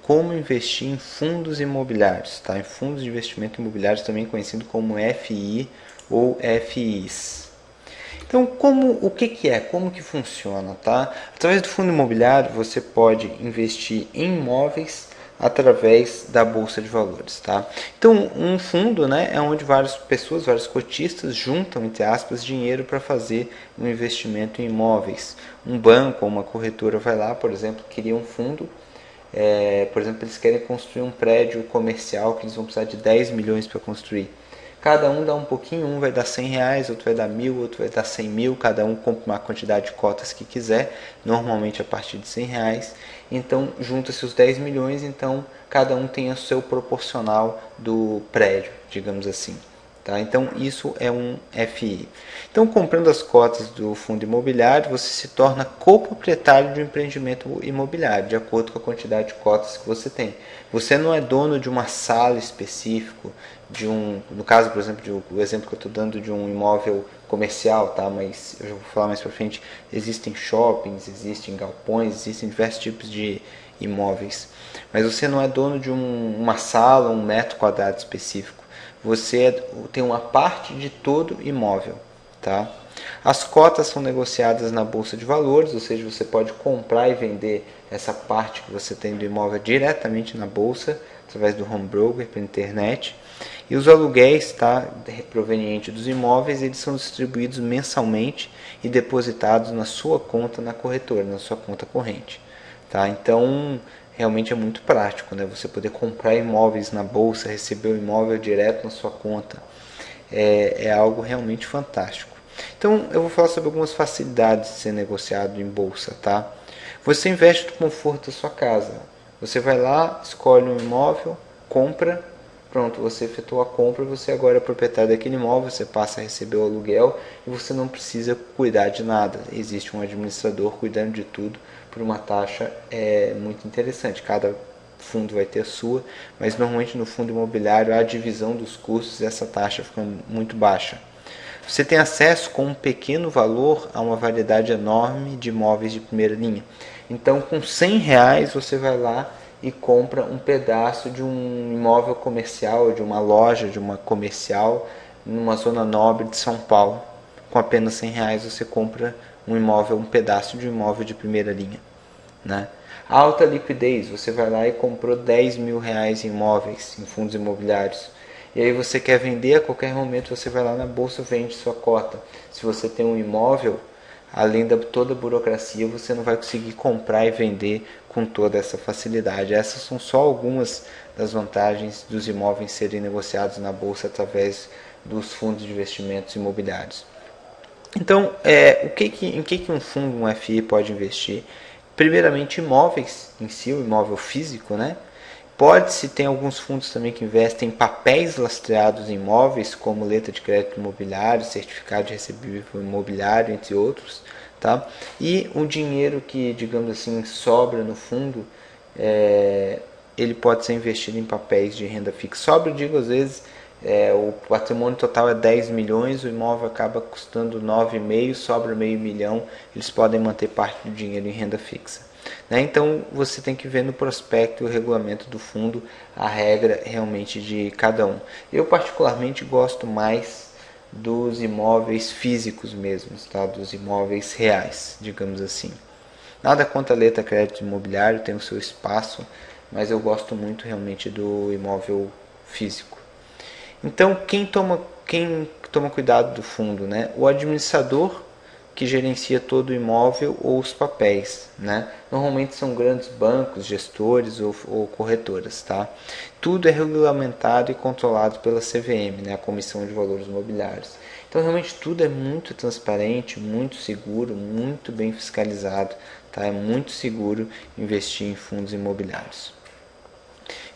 como investir em fundos imobiliários, tá? Em fundos de investimento imobiliário, também conhecido como FI ou FIs. Então, o que é? Como que funciona, tá? Através do fundo imobiliário, você pode investir em imóveis através da bolsa de valores, tá? Então, um fundo, né, é onde várias pessoas, vários cotistas juntam, entre aspas, dinheiro para fazer um investimento em imóveis. Um banco ou uma corretora vai lá, por exemplo, cria um fundo. Por exemplo, eles querem construir um prédio comercial que eles vão precisar de 10 milhões para construir. Cada um dá um pouquinho, um vai dar 100 reais, outro vai dar 1.000, outro vai dar 100 mil, cada um compra uma quantidade de cotas que quiser, normalmente a partir de 100 reais. Então, junta-se os 10 milhões, então cada um tem o seu proporcional do prédio, digamos assim. Tá? Então, isso é um FI. Então, comprando as cotas do fundo imobiliário, você se torna coproprietário de um empreendimento imobiliário, de acordo com a quantidade de cotas que você tem. Você não é dono de uma sala específica, no caso, por exemplo, o exemplo que eu estou dando de um imóvel comercial, tá? Mas eu já vou falar mais para frente, existem shoppings, existem galpões, existem diversos tipos de imóveis. Mas você não é dono de uma sala, um metro quadrado específico. Você tem uma parte de todo imóvel, tá? As cotas são negociadas na bolsa de valores, ou seja, você pode comprar e vender essa parte que você tem do imóvel diretamente na bolsa, através do home broker, pela internet. E os aluguéis, tá, provenientes dos imóveis, eles são distribuídos mensalmente e depositados na sua conta na corretora, na sua conta corrente. Tá? Então, realmente é muito prático, né? Você poder comprar imóveis na bolsa, receber o imóvel direto na sua conta, é algo realmente fantástico. Então, eu vou falar sobre algumas facilidades de ser negociado em bolsa, tá? Você investe no conforto da sua casa. Você vai lá, escolhe um imóvel, compra, pronto, você efetuou a compra, você agora é proprietário daquele imóvel, você passa a receber o aluguel e você não precisa cuidar de nada. Existe um administrador cuidando de tudo por uma taxa muito interessante. Cada fundo vai ter a sua, mas normalmente no fundo imobiliário a divisão dos custos, essa taxa fica muito baixa. Você tem acesso com um pequeno valor a uma variedade enorme de imóveis de primeira linha. Então, com 100 reais você vai lá e compra um pedaço de um imóvel comercial, de uma loja, de uma comercial, numa zona nobre de São Paulo. Com apenas 100 reais você compra um imóvel, um pedaço de um imóvel de primeira linha. Né? Alta liquidez, você vai lá e comprou 10 mil reais em imóveis, em fundos imobiliários. E aí você quer vender, a qualquer momento você vai lá na bolsa e vende sua cota. Se você tem um imóvel, além de toda a burocracia, você não vai conseguir comprar e vender com toda essa facilidade. Essas são só algumas das vantagens dos imóveis serem negociados na bolsa através dos fundos de investimentos imobiliários. Então, em que um fundo, um FI pode investir? Primeiramente, imóveis em si, o imóvel físico, né? Pode-se ter alguns fundos também que investem em papéis lastreados em imóveis, como letra de crédito imobiliário, certificado de recebível imobiliário, entre outros. Tá? E o dinheiro que, digamos assim, sobra no fundo, ele pode ser investido em papéis de renda fixa. Sobra, eu digo às vezes, o patrimônio total é 10 milhões, o imóvel acaba custando 9,5, sobra meio milhão, eles podem manter parte do dinheiro em renda fixa. Né? Então você tem que ver no prospecto e o regulamento do fundo a regra realmente de cada um. Eu particularmente gosto mais dos imóveis físicos mesmos, tá? Dos imóveis reais, digamos assim. Nada contra a letra crédito imobiliário, tem o seu espaço, mas eu gosto muito realmente do imóvel físico. Então quem toma cuidado do fundo, né? O administrador que gerencia todo o imóvel ou os papéis, né? Normalmente são grandes bancos, gestores ou corretoras, tá? Tudo é regulamentado e controlado pela CVM, né? A Comissão de Valores Imobiliários. Então realmente tudo é muito transparente, muito seguro, muito bem fiscalizado, tá? É muito seguro investir em fundos imobiliários.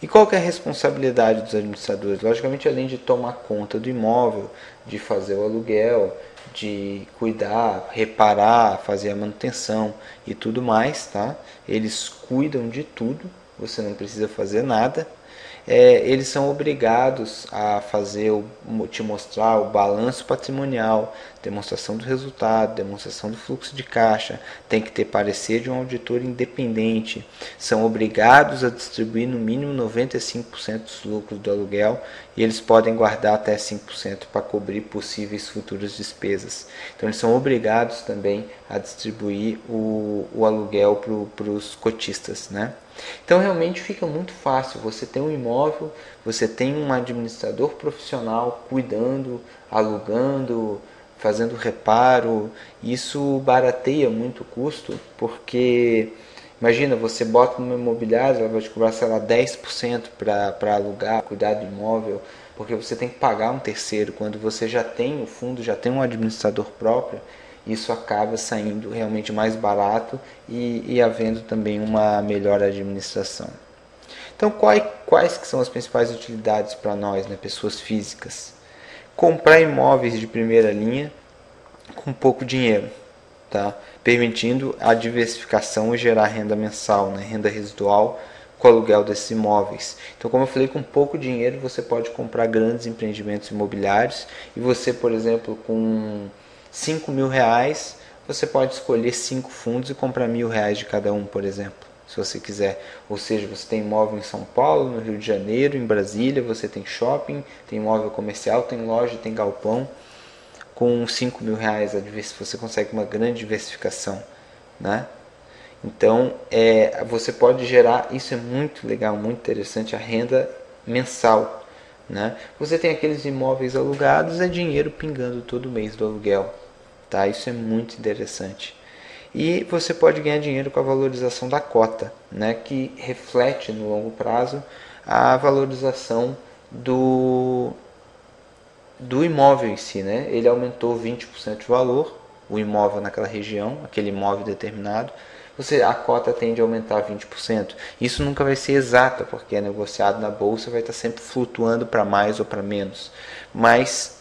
E qual que é a responsabilidade dos administradores? Logicamente, além de tomar conta do imóvel, de fazer o aluguel, de cuidar, reparar, fazer a manutenção e tudo mais, tá? Eles cuidam de tudo, você não precisa fazer nada. Eles são obrigados a te mostrar o balanço patrimonial, demonstração do resultado, demonstração do fluxo de caixa, tem que ter parecer de um auditor independente, são obrigados a distribuir no mínimo 95% dos lucros do aluguel e eles podem guardar até 5% para cobrir possíveis futuras despesas. Então eles são obrigados também a distribuir o aluguel para os cotistas, né? Então realmente fica muito fácil, você tem um imóvel, você tem um administrador profissional cuidando, alugando, fazendo reparo, isso barateia muito o custo, porque imagina, você bota numa imobiliária, ela vai te cobrar, sei lá, 10% para alugar, cuidar do imóvel, porque você tem que pagar um terceiro, quando você já tem o fundo, já tem um administrador próprio, isso acaba saindo realmente mais barato e havendo também uma melhor administração. Então, quais que são as principais utilidades para nós, né, pessoas físicas? Comprar imóveis de primeira linha com pouco dinheiro, tá? Permitindo a diversificação e gerar renda mensal, né, renda residual com o aluguel desses imóveis. Então, como eu falei, com pouco dinheiro você pode comprar grandes empreendimentos imobiliários e você, por exemplo, com 5 mil reais, você pode escolher 5 fundos e comprar R$ 1.000 de cada um, por exemplo, se você quiser. Ou seja, você tem imóvel em São Paulo, no Rio de Janeiro, em Brasília, você tem shopping, tem imóvel comercial, tem loja, tem galpão. Com 5 mil reais você consegue uma grande diversificação, né? Então, você pode gerar, isso é muito legal, muito interessante, a renda mensal, né? Você tem aqueles imóveis alugados, é dinheiro pingando todo mês do aluguel, tá? Isso é muito interessante. E você pode ganhar dinheiro com a valorização da cota, né? Que reflete no longo prazo a valorização do imóvel em si, né? Ele aumentou 20% de valor, o imóvel naquela região, aquele imóvel determinado, a cota tende a aumentar 20%. Isso nunca vai ser exata, porque é negociado na bolsa, vai estar sempre flutuando para mais ou para menos. Mas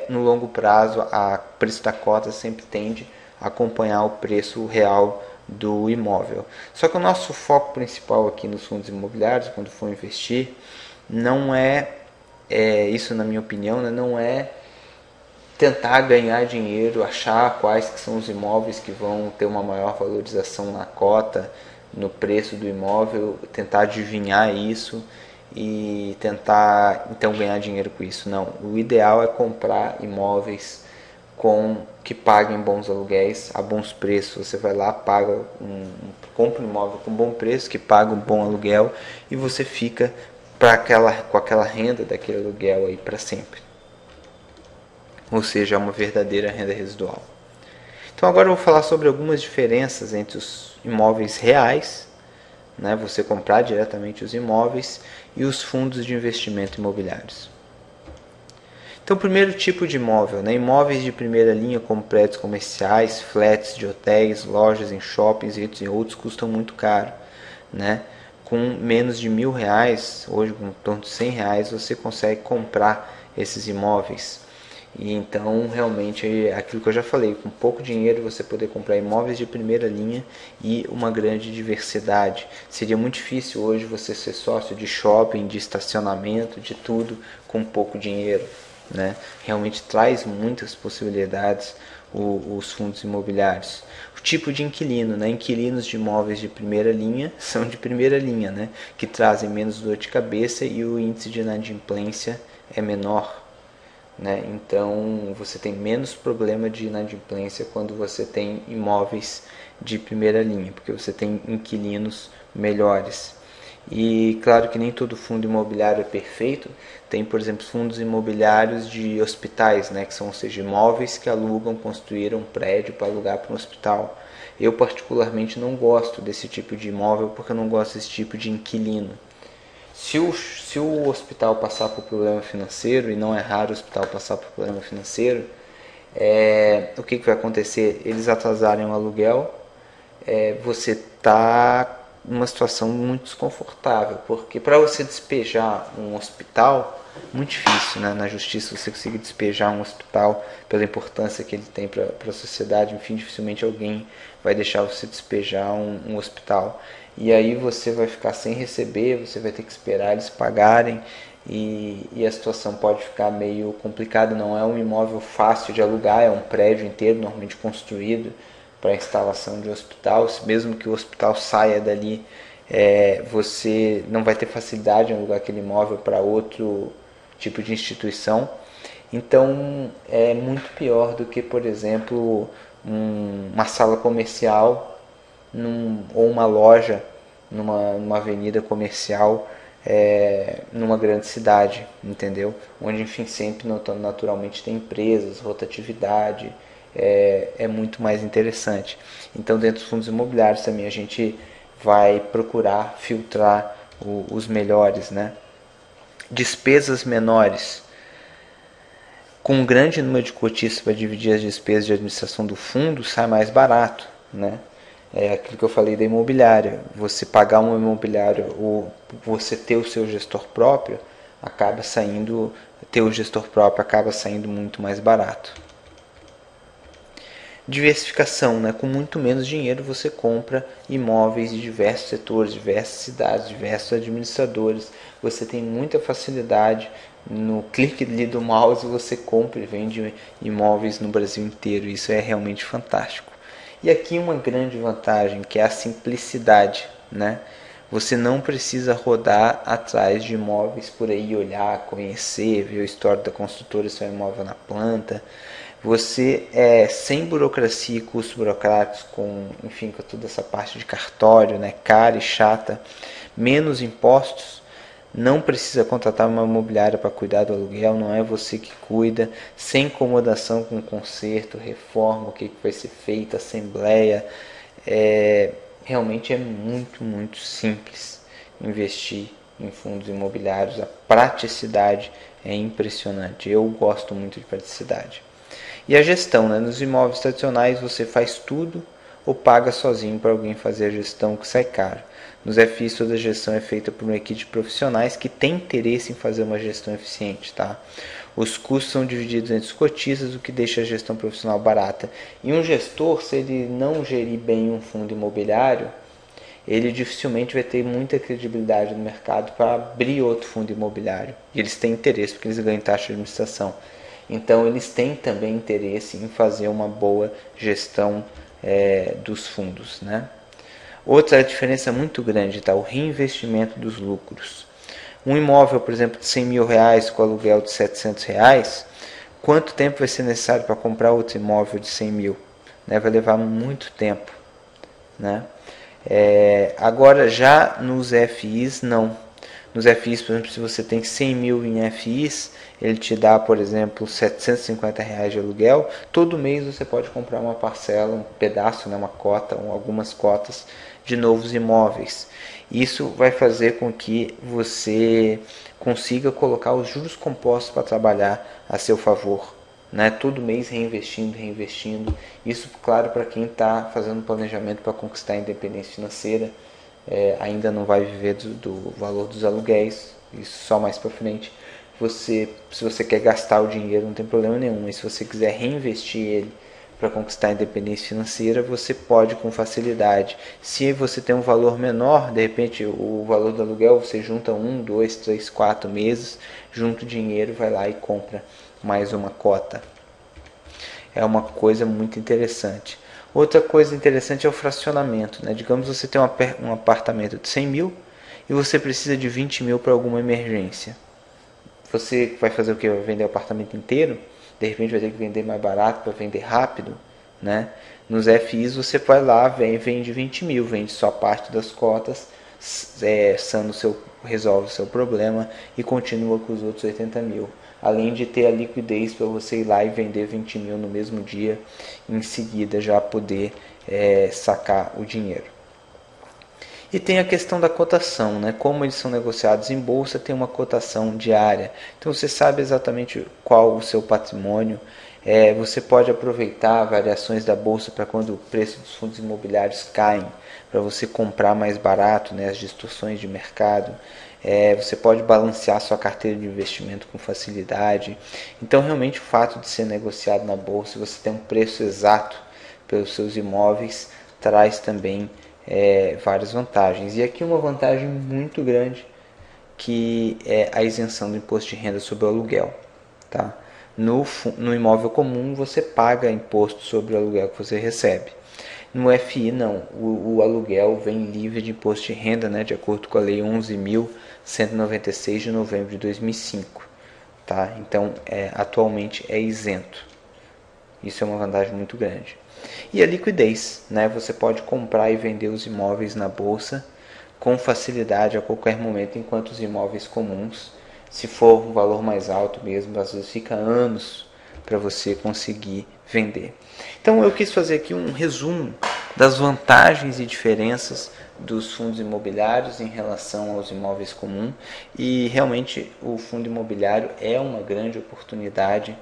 no longo prazo, o preço da cota sempre tende a acompanhar o preço real do imóvel. Só que o nosso foco principal aqui nos fundos imobiliários, quando for investir, não isso na minha opinião, né, não é tentar ganhar dinheiro, achar quais que são os imóveis que vão ter uma maior valorização na cota, no preço do imóvel, tentar adivinhar isso e tentar então ganhar dinheiro com isso. Não, o ideal é comprar imóveis que paguem bons aluguéis a bons preços. Você vai lá, compra um imóvel com bom preço, que paga um bom aluguel e você fica com aquela renda daquele aluguel aí para sempre. Ou seja, é uma verdadeira renda residual. Então agora eu vou falar sobre algumas diferenças entre os imóveis reais, né, você comprar diretamente os imóveis, e os fundos de investimento imobiliários. Então, o primeiro tipo de imóvel, né, imóveis de primeira linha como prédios comerciais, flats de hotéis, lojas em shoppings e outros custam muito caro, né? Com menos de R$ 1.000, hoje com em torno de R$ 100, você consegue comprar esses imóveis. E então, realmente, é aquilo que eu já falei, com pouco dinheiro você poder comprar imóveis de primeira linha e uma grande diversidade. Seria muito difícil hoje você ser sócio de shopping, de estacionamento, de tudo com pouco dinheiro, né? Realmente traz muitas possibilidades os fundos imobiliários. O tipo de inquilino, né? Inquilinos de imóveis de primeira linha são de primeira linha, né? Que trazem menos dor de cabeça e o índice de inadimplência é menor, né? Então você tem menos problema de inadimplência quando você tem imóveis de primeira linha, porque você tem inquilinos melhores. E claro que nem todo fundo imobiliário é perfeito. Tem, por exemplo, fundos imobiliários de hospitais, né, que são, ou seja, imóveis que alugam, construíram um prédio para alugar para um hospital. Eu particularmente não gosto desse tipo de imóvel porque eu não gosto desse tipo de inquilino. Se o hospital passar por problema financeiro, e não é raro o hospital passar por problema financeiro, o que vai acontecer? Eles atrasarem o aluguel, você está uma situação muito desconfortável, porque para você despejar um hospital, muito difícil, né? Na justiça você conseguir despejar um hospital pela importância que ele tem para a sociedade, enfim, dificilmente alguém vai deixar você despejar um hospital. E aí você vai ficar sem receber, você vai ter que esperar eles pagarem, e a situação pode ficar meio complicada. Não é um imóvel fácil de alugar, é um prédio inteiro normalmente construído para a instalação de um hospital. Mesmo que o hospital saia dali, você não vai ter facilidade em alugar aquele imóvel para outro tipo de instituição. Então é muito pior do que, por exemplo, uma sala comercial ou uma loja numa avenida comercial, numa grande cidade, entendeu? Onde, enfim, sempre naturalmente tem empresas, rotatividade, é muito mais interessante. Então, dentro dos fundos imobiliários também a gente vai procurar filtrar os melhores, né? Despesas menores. Com um grande número de cotistas para dividir as despesas de administração do fundo, sai mais barato, né? É aquilo que eu falei da imobiliária. Você pagar um imobiliário ou você ter o seu gestor próprio, ter o gestor próprio acaba saindo muito mais barato. Diversificação, né? Com muito menos dinheiro você compra imóveis de diversos setores, diversas cidades, diversos administradores. Você tem muita facilidade. No clique ali do mouse você compra e vende imóveis no Brasil inteiro. Isso é realmente fantástico. E aqui uma grande vantagem, que é a simplicidade, né? Você não precisa rodar atrás de imóveis por aí, olhar, conhecer, ver o histórico da construtora, se é um imóvel na planta. Você sem burocracia e custos burocráticos, enfim, com toda essa parte de cartório, né, cara e chata, menos impostos. Não precisa contratar uma imobiliária para cuidar do aluguel, não é você que cuida, sem incomodação com conserto, reforma, o que vai ser feito, assembleia. Realmente é muito, muito simples investir em fundos imobiliários. A praticidade é impressionante. Eu gosto muito de praticidade. E a gestão, né? Nos imóveis tradicionais você faz tudo ou paga sozinho para alguém fazer a gestão, que sai caro. Nos FIs toda a gestão é feita por uma equipe de profissionais que tem interesse em fazer uma gestão eficiente, tá? Os custos são divididos entre os cotistas, o que deixa a gestão profissional barata. E um gestor, se ele não gerir bem um fundo imobiliário, ele dificilmente vai ter muita credibilidade no mercado para abrir outro fundo imobiliário. E eles têm interesse porque eles ganham taxa de administração. Então eles têm também interesse em fazer uma boa gestão dos fundos, né? Outra diferença muito grande, tá? O reinvestimento dos lucros. Um imóvel, por exemplo, de 100 mil reais com aluguel de 700 reais, quanto tempo vai ser necessário para comprar outro imóvel de 100 mil? Né? Vai levar muito tempo, né? Agora já nos FIs não. Nos FIs, por exemplo, se você tem 100 mil em FIs, ele te dá, por exemplo, 750 reais de aluguel. Todo mês você pode comprar uma parcela, um pedaço, né, uma cota, ou algumas cotas de novos imóveis. Isso vai fazer com que você consiga colocar os juros compostos para trabalhar a seu favor, né? Todo mês reinvestindo. Isso, claro, para quem está fazendo planejamento para conquistar a independência financeira. Ainda não vai viver do valor dos aluguéis, isso só mais para frente. Se você quer gastar o dinheiro, não tem problema nenhum, mas se você quiser reinvestir ele para conquistar a independência financeira, você pode com facilidade. Se você tem um valor menor, de repente o valor do aluguel, você junta 1, 2, 3, 4 meses, junta o dinheiro, vai lá e compra mais uma cota. É uma coisa muito interessante. Outra coisa interessante é o fracionamento, né? Digamos que você tem um apartamento de 100 mil e você precisa de 20 mil para alguma emergência. Você vai fazer o que? Vai vender o apartamento inteiro? De repente vai ter que vender mais barato para vender rápido, né? Nos FIs você vai lá, vende 20 mil, vende só parte das cotas, resolve o seu problema e continua com os outros 80 mil. Além de ter a liquidez para você ir lá e vender 20 mil no mesmo dia, e em seguida já poder sacar o dinheiro. E tem a questão da cotação, né? Como eles são negociados em bolsa, tem uma cotação diária. Então você sabe exatamente qual o seu patrimônio. Você pode aproveitar variações da bolsa para quando o preço dos fundos imobiliários caem, para você comprar mais barato, né, as distorções de mercado. Você pode balancear sua carteira de investimento com facilidade. Então, realmente, o fato de ser negociado na bolsa, você ter um preço exato pelos seus imóveis, traz também várias vantagens. E aqui uma vantagem muito grande, que é a isenção do imposto de renda sobre o aluguel. Tá? No imóvel comum, você paga imposto sobre o aluguel que você recebe. No FI, não. O aluguel vem livre de imposto de renda, né, de acordo com a Lei 11.196 de novembro de 2005. Tá? Então, atualmente é isento. Isso é uma vantagem muito grande. E a liquidez, né? Você pode comprar e vender os imóveis na bolsa com facilidade a qualquer momento, enquanto os imóveis comuns, se for um valor mais alto mesmo, às vezes fica anos para você conseguir vender. Então eu quis fazer aqui um resumo das vantagens e diferenças dos fundos imobiliários em relação aos imóveis comuns, e realmente o fundo imobiliário é uma grande oportunidade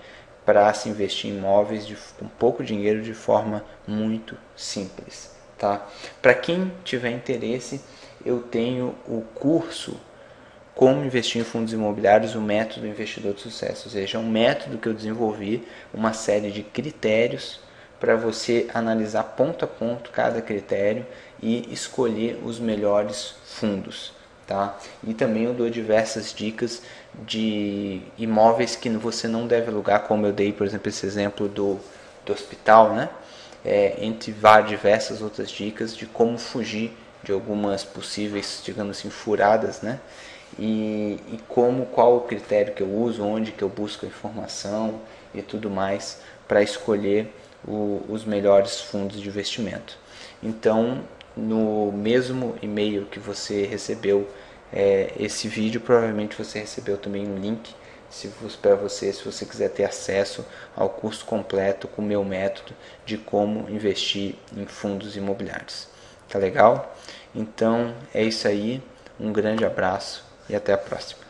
para se investir em imóveis com pouco dinheiro de forma muito simples. Tá? Para quem tiver interesse, eu tenho o curso Como Investir em Fundos Imobiliários, o Método Investidor de Sucesso. Ou seja, é um método que eu desenvolvi, uma série de critérios para você analisar ponto a ponto cada critério e escolher os melhores fundos. Tá? E também eu dou diversas dicas de imóveis que você não deve alugar, como eu dei, por exemplo, esse exemplo do hospital, né? Entre diversas outras dicas de como fugir de algumas possíveis, digamos assim, furadas, né? E qual o critério que eu uso, onde que eu busco a informação e tudo mais para escolher os melhores fundos de investimento. Então, no mesmo e-mail que você recebeu esse vídeo, provavelmente você recebeu também um link para você, se você quiser ter acesso ao curso completo com o meu método de como investir em fundos imobiliários. Tá legal? Então é isso aí, um grande abraço e até a próxima.